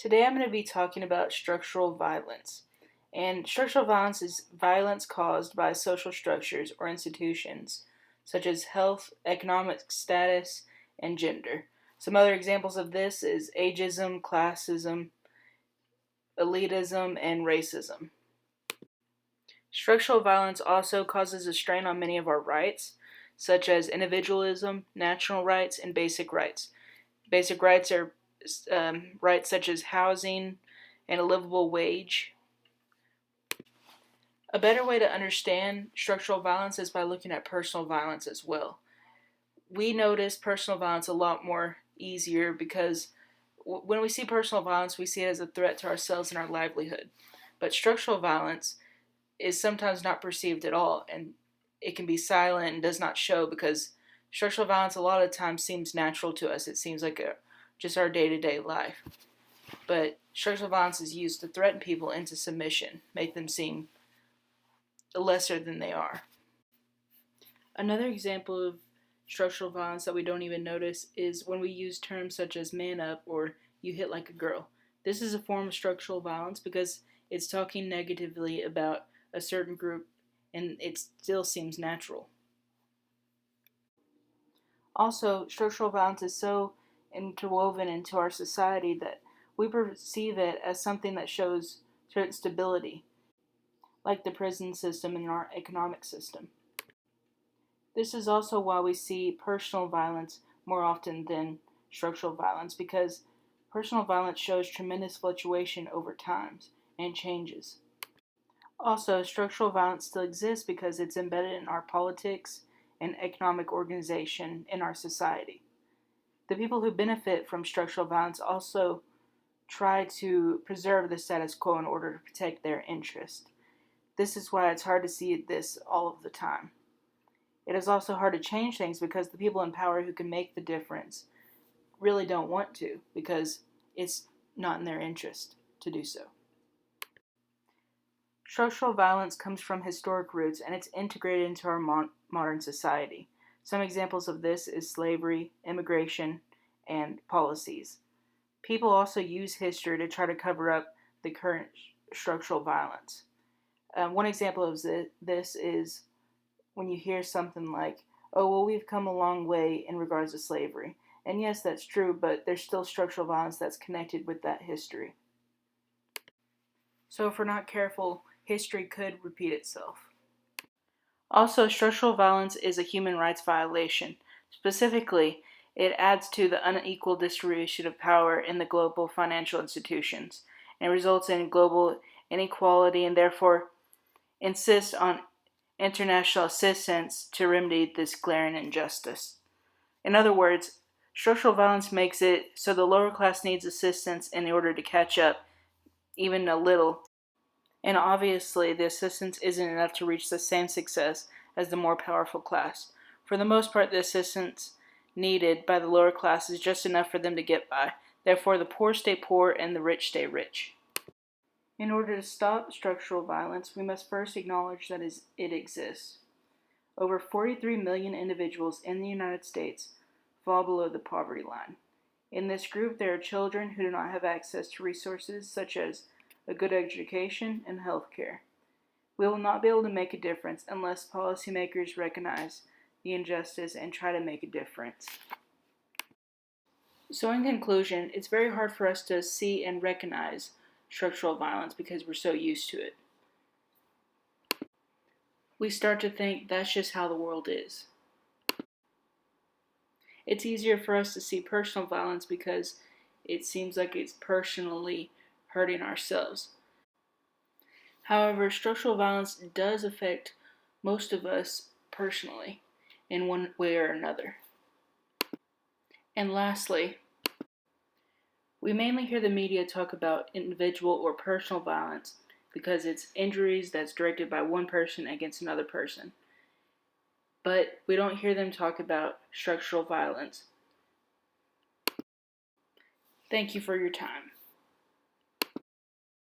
Today I'm going to be talking about structural violence. And structural violence is violence caused by social structures or institutions, such as health, economic status, and gender. Some other examples of this is ageism, classism, elitism, and racism. Structural violence also causes a strain on many of our rights, such as individualism, national rights, and basic rights. Basic rights are rights such as housing and a livable wage. A better way to understand structural violence is by looking at personal violence as well. We notice personal violence a lot more easier because when we see personal violence, we see it as a threat to ourselves and our livelihood. But structural violence is sometimes not perceived at all, and it can be silent and does not show because structural violence a lot of times seems natural to us. It seems like just our day-to-day life. But structural violence is used to threaten people into submission, make them seem lesser than they are. Another example of structural violence that we don't even notice is when we use terms such as man up or you hit like a girl. This is a form of structural violence because it's talking negatively about a certain group and it still seems natural. Also, structural violence is so interwoven into our society that we perceive it as something that shows certain stability, like the prison system and our economic system. This is also why we see personal violence more often than structural violence, because personal violence shows tremendous fluctuation over time and changes. Also, structural violence still exists because it's embedded in our politics and economic organization in our society. The people who benefit from structural violence also try to preserve the status quo in order to protect their interest. This is why it's hard to see this all of the time. It is also hard to change things because the people in power who can make the difference really don't want to because it's not in their interest to do so. Structural violence comes from historic roots and it's integrated into our modern society. Some examples of this is slavery, immigration, and policies. People also use history to try to cover up the current structural violence. One example of this is when you hear something like, oh, well, we've come a long way in regards to slavery. And yes, that's true, but there's still structural violence that's connected with that history. So if we're not careful, history could repeat itself. Also, structural violence is a human rights violation. Specifically, it adds to the unequal distribution of power in the global financial institutions and results in global inequality and therefore insists on international assistance to remedy this glaring injustice. In other words, structural violence makes it so the lower class needs assistance in order to catch up, even a little. And obviously, the assistance isn't enough to reach the same success as the more powerful class. For the most part, the assistance needed by the lower class is just enough for them to get by. Therefore, the poor stay poor and the rich stay rich. In order to stop structural violence, we must first acknowledge that it exists. Over 43 million individuals in the United States fall below the poverty line. In this group, there are children who do not have access to resources such as a good education and health care. We will not be able to make a difference unless policymakers recognize the injustice and try to make a difference. So in conclusion, it's very hard for us to see and recognize structural violence because we're so used to it. We start to think that's just how the world is. It's easier for us to see personal violence because it seems like it's personally hurting ourselves. However, structural violence does affect most of us personally in one way or another. And lastly, we mainly hear the media talk about individual or personal violence because it's injuries that's directed by one person against another person. But we don't hear them talk about structural violence. Thank you for your time.